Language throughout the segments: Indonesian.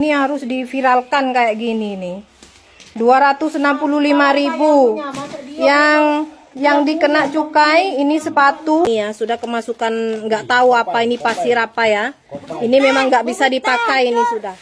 Ini harus diviralkan kayak gini nih. 265.000 yang dikena cukai. Ini sepatu ya, sudah kemasukan, nggak tahu apa ini, pasir apa ya. Ini memang nggak bisa dipakai ini sudah.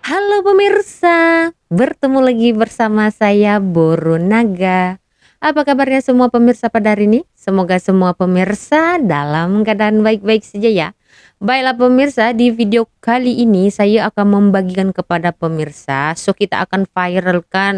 Halo pemirsa, bertemu lagi bersama saya Boronaga. Apa kabarnya semua pemirsa pada hari ini? Semoga semua pemirsa dalam keadaan baik-baik saja ya. Baiklah pemirsa, di video kali ini saya akan membagikan kepada pemirsa, so kita akan viralkan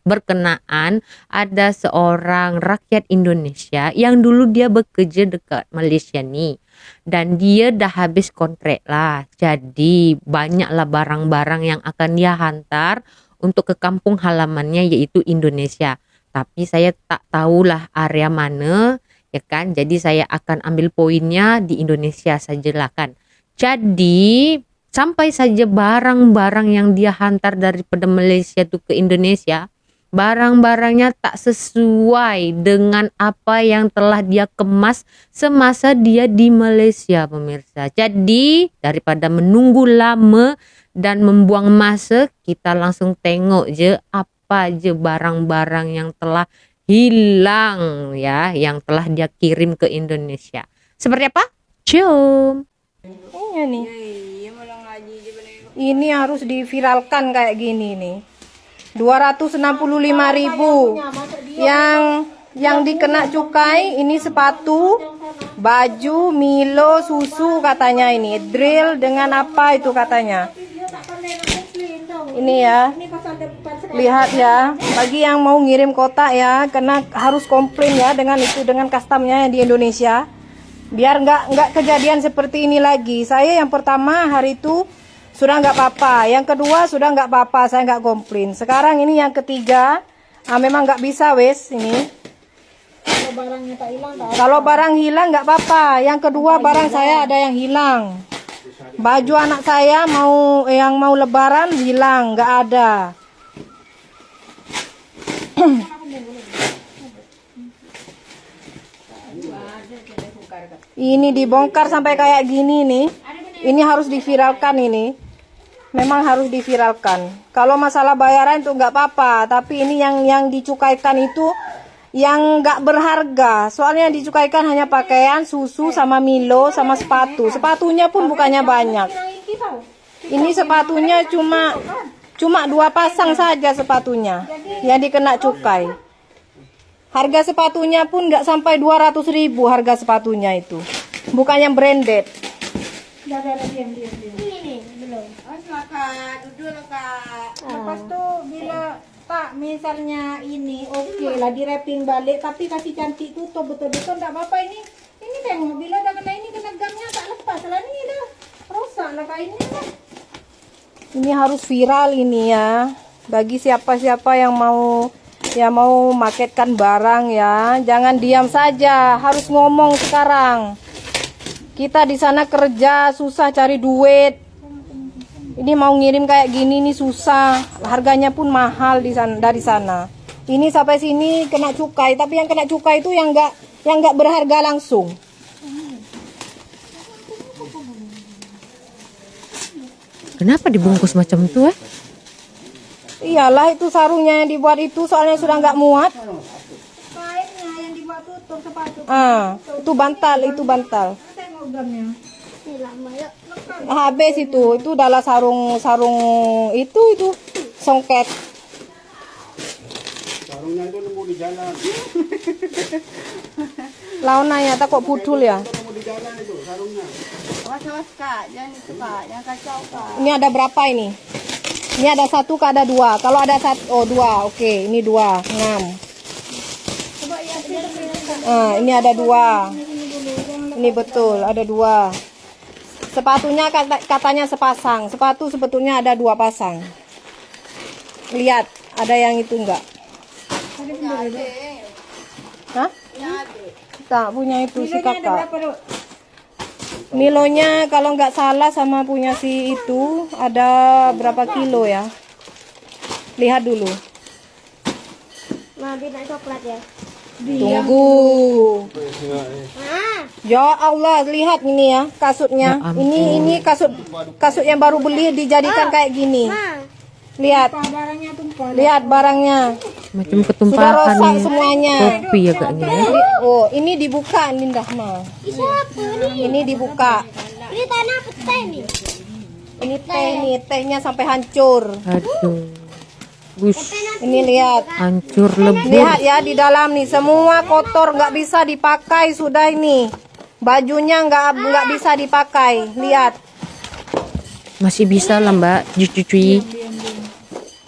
berkenaan ada seorang rakyat Indonesia yang dulu dia bekerja dekat Malaysia nih. Dan dia dah habis kontrak lah. Jadi banyaklah barang-barang yang akan dia hantar untuk ke kampung halamannya, yaitu Indonesia. Tapi saya tak tahulah area mana, ya kan. Jadi saya akan ambil poinnya di Indonesia sajalah kan. Jadi sampai saja barang-barang yang dia hantar daripada Malaysia tuh ke Indonesia, barang-barangnya tak sesuai dengan apa yang telah dia kemas semasa dia di Malaysia pemirsa. Jadi daripada menunggu lama dan membuang masa, kita langsung tengok je apa je barang-barang yang telah hilang ya, yang telah dia kirim ke Indonesia. Seperti apa? Cium. Iya nih. Ini harus diviralkan kayak gini nih. 265.000 yang dikena cukai. Ini sepatu, baju, Milo, susu katanya, ini drill dengan apa itu katanya. Ini ya, lihat ya, bagi yang mau ngirim kotak ya, karena harus komplain ya dengan itu, dengan customnya di Indonesia, biar nggak kejadian seperti ini lagi. Saya yang pertama hari itu sudah nggak apa-apa, yang kedua sudah nggak apa-apa, saya nggak komplain. Sekarang ini yang ketiga, memang nggak bisa wes ini. Kalau barang hilang nggak apa-apa. Yang kedua barang saya ada yang hilang. Baju anak saya yang mau lebaran hilang, nggak ada. Ini dibongkar sampai kayak gini nih. Ini harus diviralkan ini. Memang harus diviralkan. Kalau masalah bayaran itu nggak apa-apa, tapi ini yang dicukaikan itu yang nggak berharga. Soalnya yang dicukaikan hanya pakaian, susu, sama Milo, sama sepatu. Sepatunya pun bukannya banyak. Ini sepatunya cuma 2 pasang saja sepatunya yang dikena cukai. Harga sepatunya pun nggak sampai 200.000 harga sepatunya itu. Bukan yang branded. Ini belum. Kak, duduk Kak. Lepas tuh bila tak misalnya ini oke lah di wrapping balik, tapi kasih cantik tutup betul-betul enggak apa-apa ini. Ini tengok bila dah kena ini, kena gamnya tak lepas lah, ini dah rosak lah kainnya lah. Ini harus viral ini ya. Bagi siapa-siapa yang mau marketkan barang ya, jangan diam saja, harus ngomong sekarang. Kita di sana kerja susah cari duit. Ini mau ngirim kayak gini nih susah, harganya pun mahal dari sana. Ini sampai sini kena cukai, tapi yang kena cukai itu yang nggak berharga langsung. Kenapa dibungkus macam itu Iyalah, itu sarungnya yang dibuat itu soalnya sudah nggak muat. Kainnya yang dibuat tutup sepatu. Itu bantal. Tengok gamnya. Ini lama ya. Habis itu adalah sarung itu songket. Sarungnya itu nemu di jalan. Lawannya takut pudul ya. Nemu di jalan itu sarungnya. Awas Kak, jangan itu Kak, jangan kacau Kak. Ini ada berapa ini? Ini ada 1 ke ada 2. Kalau ada 2, oke. Ini 2, 6. Coba ya, Ini ada 2. Ini betul, ada 2. Sepatunya katanya sepasang. Sepatu sebetulnya ada 2 pasang. Lihat, ada yang itu enggak? Hah? Tak punya itu si kakak. Milonya kalau nggak salah sama punya si itu ada berapa kilo ya? Lihat dulu. Mau bintang coklat ya? Tunggu. Ah, Ya Allah, lihat ini ya kasutnya. Ya ampun. Ini kasut yang baru beli dijadikan kayak gini. Lihat. Barangnya tumpah. Lihat barangnya. Macam Sudah ketumpahan rosak semuanya. kopi ya kayaknya ya. Oh, ini dibuka Lindah mah. Ini dibuka. ini tanah peta nih. Ini teh nih, tehnya sampai hancur. Aduh. Gus, Ini lihat. hancur lebur. Lihat ya di dalam nih semua kotor nggak bisa dipakai sudah ini. Bajunya nggak bisa dipakai. Lihat. Masih bisa lah Mbak dicuci.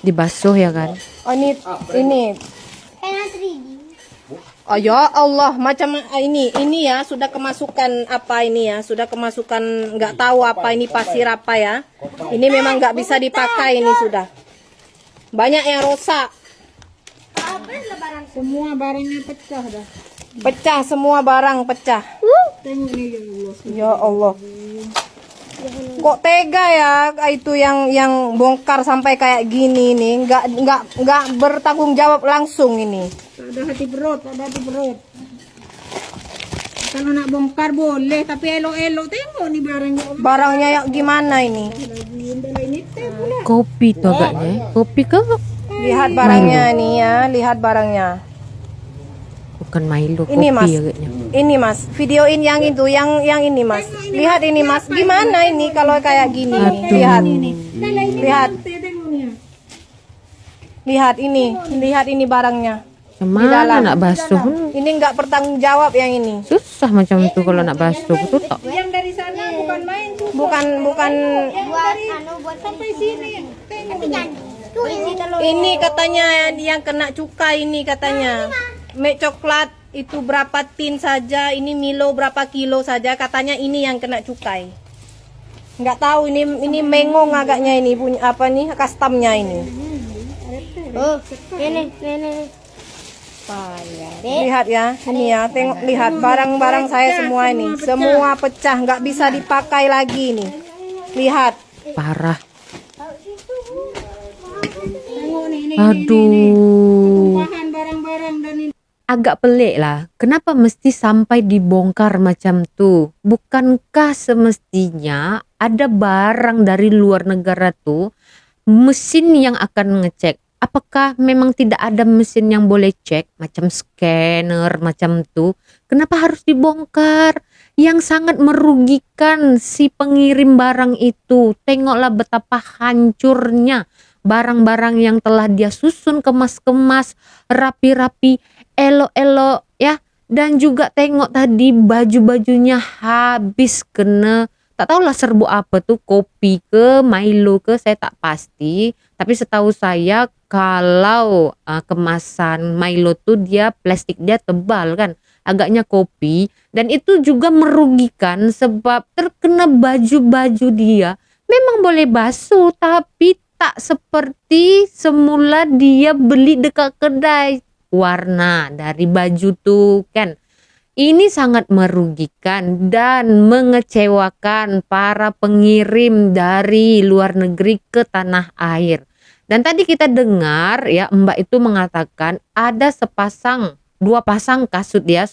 Dibasuh ya kan. Oh ini. Kayak 3D. Oh ya Allah, macam ini ya sudah kemasukan apa ini ya, sudah kemasukan nggak tahu apa ini pasir apa ya. Ini memang nggak bisa dipakai ini sudah. Banyak yang rusak, Semua barangnya pecah dah. pecah semua barang pecah. Tengok nih ya Allah. Ya Allah. Kok tega ya itu yang bongkar sampai kayak gini nih, nggak bertanggung jawab langsung ini. Tak ada hati perut, tak ada hati perut. Kalau nak bongkar boleh, tapi elok-elok tengok nih barangnya. Barangnya yang gimana ini? Ini teh pula. Kopi tuh agaknya. Kopi ke? Lihat barangnya nih ya, lihat barangnya. Bukan Milo, kopi Ini Mas, agaknya. ini Mas, videoin yang itu, yang ini Mas. Lihat ini Mas, gimana ini kalau kayak gini? Lihat, lihat, Tengok nih. lihat ini barangnya. Kemana nak basuh? Ini nggak bertanggung jawab yang ini. Susah macam itu kalau nak basuh. Betul tak? Yang dari sana bukan main tuh. Bukan Buat Sampai sini. Tengok. tuh isi telur. ini katanya yang kena cukai ini katanya. Mie coklat itu berapa tin saja, ini Milo berapa kilo saja katanya ini yang kena cukai. Nggak tahu ini mengong agaknya ini punya apa nih customnya ini. Oh, ini. Lihat ya, ini ya, tengok lihat barang-barang saya semua ini, semua pecah, nggak bisa dipakai lagi nih. Lihat, Parah. Tengok nih. Aduh. Bahan barang-barang dan ini. Agak pelik lah. Kenapa mesti sampai dibongkar macam tuh? Bukankah semestinya ada barang dari luar negara tuh mesin yang akan ngecek? Apakah memang tidak ada mesin yang boleh cek macam scanner macam tuh? Kenapa harus dibongkar? Yang sangat merugikan si pengirim barang itu. Tengoklah betapa hancurnya barang-barang yang telah dia susun kemas-kemas rapi-rapi, elok-elok ya. Dan juga tengok tadi baju-bajunya habis kena, tak tahulah serbu apa tuh, kopi ke Milo ke, saya tak pasti. Tapi setahu saya kalau kemasan Milo tuh dia plastik dia tebal kan, agaknya kopi, dan itu juga merugikan sebab terkena baju-baju dia. Memang boleh basuh tapi tak seperti semula dia beli dekat kedai. Warna dari baju tuh kan. Ini sangat merugikan dan mengecewakan para pengirim dari luar negeri ke tanah air. Dan tadi kita dengar ya Mbak itu mengatakan ada dua pasang kasut dia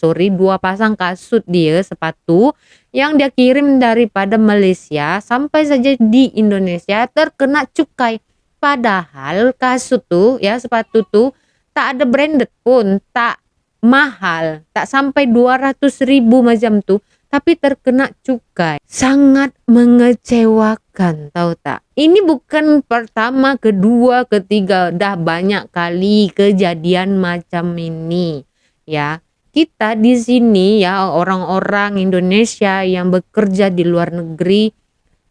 sepatu yang dia kirim daripada Malaysia sampai saja di Indonesia terkena cukai. Padahal kasut tuh ya, sepatu tuh tak ada branded pun, tak mahal, tak sampai 200.000 macam tuh, tapi terkena cukai. Sangat mengecewakan, tahu tak? Ini bukan pertama, kedua, ketiga, dah banyak kali kejadian macam ini, ya. Kita di sini ya, orang-orang Indonesia yang bekerja di luar negeri,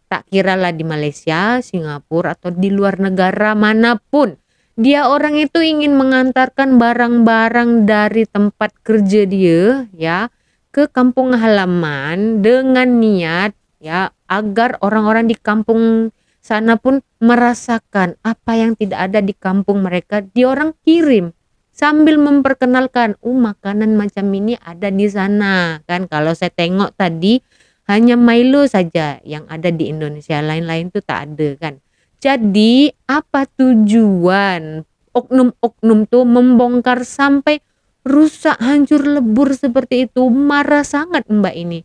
tak kiralah di Malaysia, Singapura atau di luar negara manapun, dia orang itu ingin mengantarkan barang-barang dari tempat kerja dia ya ke kampung halaman dengan niat ya agar orang-orang di kampung sana pun merasakan apa yang tidak ada di kampung mereka, dia orang kirim sambil memperkenalkan makanan macam ini ada di sana kan. Kalau saya tengok tadi hanya Milo saja yang ada di Indonesia, lain-lain tuh tak ada kan. Jadi apa tujuan oknum-oknum tuh membongkar sampai rusak, hancur lebur seperti itu? Marah sangat Mbak ini.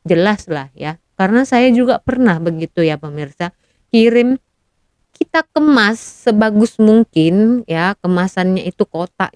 Jelas lah ya, karena saya juga pernah begitu ya pemirsa, kirim, kita kemas sebagus mungkin ya, kemasannya itu kotak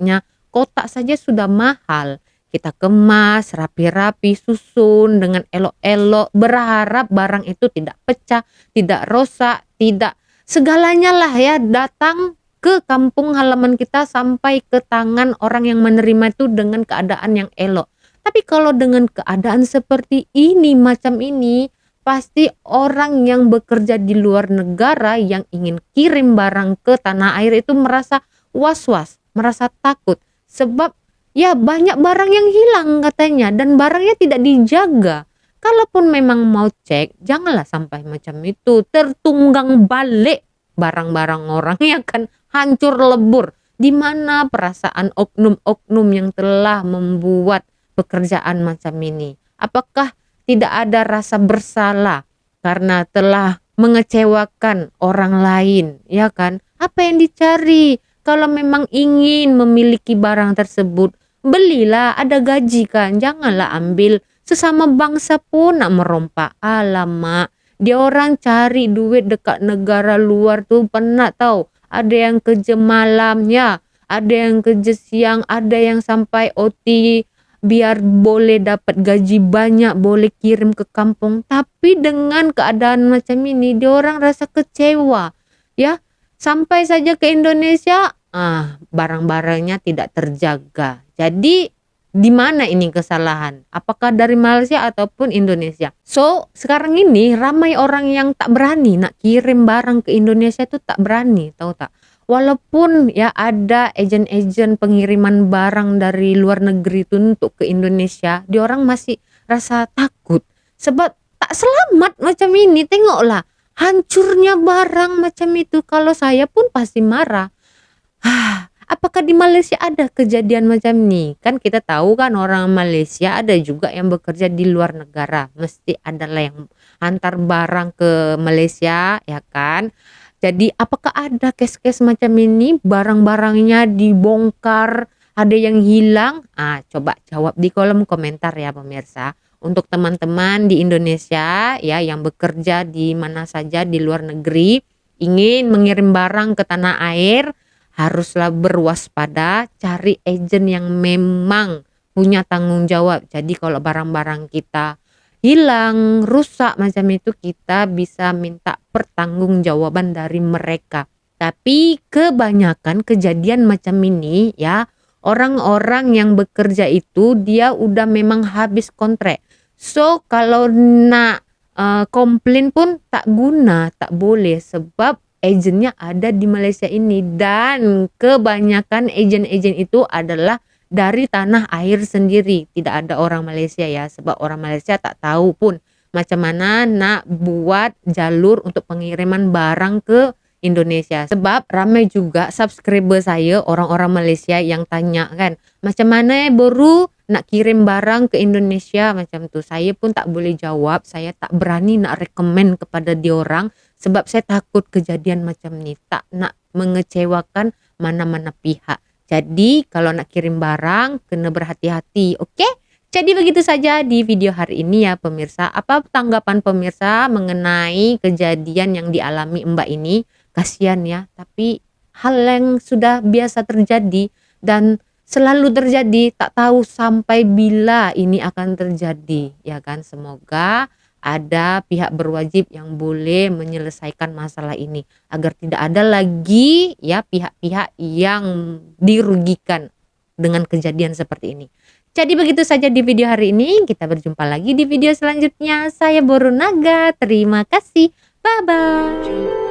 saja sudah mahal, kita kemas rapi-rapi, susun dengan elok-elok, berharap barang itu tidak pecah, tidak rusak, tidak segalanya lah ya, datang ke kampung halaman kita sampai ke tangan orang yang menerima itu dengan keadaan yang elok. Tapi kalau dengan keadaan seperti ini, macam ini, pasti orang yang bekerja di luar negara yang ingin kirim barang ke tanah air itu merasa was-was, merasa takut. Sebab ya banyak barang yang hilang katanya dan barangnya tidak dijaga. Kalaupun memang mau cek, janganlah sampai macam itu, tertunggang balik barang-barang orang yang akan hancur lebur. Di mana perasaan oknum-oknum yang telah membuat pekerjaan macam ini? Apakah tidak ada rasa bersalah karena telah mengecewakan orang lain, ya kan? Apa yang dicari? Kalau memang ingin memiliki barang tersebut, belilah, ada gaji kan? Janganlah ambil, sesama bangsa pun nak merompak. Alamak, dia orang cari duit dekat negara luar tuh pernah tahu. Ada yang kerja malam ya, ada yang kerja siang, ada yang sampai OT biar boleh dapat gaji banyak, boleh kirim ke kampung. Tapi dengan keadaan macam ini, dia orang rasa kecewa ya. Sampai saja ke Indonesia, barang-barangnya tidak terjaga. Jadi di mana ini kesalahan? Apakah dari Malaysia ataupun Indonesia? So sekarang ini ramai orang yang tak berani nak kirim barang ke Indonesia, itu tak berani, tahu tak? Walaupun ya ada agen-agen pengiriman barang dari luar negeri itu untuk ke Indonesia, dia orang masih rasa takut. Sebab tak selamat macam ini, tengoklah hancurnya barang macam itu. Kalau saya pun pasti marah. Apakah di Malaysia ada kejadian macam ni? Kan kita tahu kan orang Malaysia ada juga yang bekerja di luar negara. Mesti adalah yang hantar barang ke Malaysia, ya kan? Jadi apakah ada kes-kes macam ini, barang-barangnya dibongkar, ada yang hilang? Coba jawab di kolom komentar ya pemirsa. Untuk teman-teman di Indonesia ya yang bekerja di mana saja di luar negeri, ingin mengirim barang ke tanah air, haruslah berwaspada, cari agen yang memang punya tanggung jawab. Jadi kalau barang-barang kita hilang, rusak macam itu, kita bisa minta pertanggungjawaban dari mereka. Tapi kebanyakan kejadian macam ini ya, orang-orang yang bekerja itu dia udah memang habis kontrak. So kalau nak komplain pun tak guna, tak boleh, sebab agennya ada di Malaysia ini. Dan kebanyakan agen-agen itu adalah dari tanah air sendiri, tidak ada orang Malaysia ya, sebab orang Malaysia tak tahu pun macam mana nak buat jalur untuk pengiriman barang ke Indonesia. Sebab ramai juga subscriber saya orang-orang Malaysia yang tanya kan, macam mana baru nak kirim barang ke Indonesia macam tu. Saya pun tak boleh jawab, saya tak berani nak rekomen kepada diorang sebab saya takut kejadian macam ni, tak nak mengecewakan mana-mana pihak. Jadi kalau nak kirim barang kena berhati-hati, okey? Jadi begitu saja di video hari ini ya pemirsa. Apa tanggapan pemirsa mengenai kejadian yang dialami Mbak ini? Kasihan ya, tapi hal yang sudah biasa terjadi dan selalu terjadi, tak tahu sampai bila ini akan terjadi, ya kan? Semoga ada pihak berwajib yang boleh menyelesaikan masalah ini agar tidak ada lagi ya pihak-pihak yang dirugikan dengan kejadian seperti ini. Jadi begitu saja di video hari ini, kita berjumpa lagi di video selanjutnya. Saya Boru Naga, terima kasih, bye bye.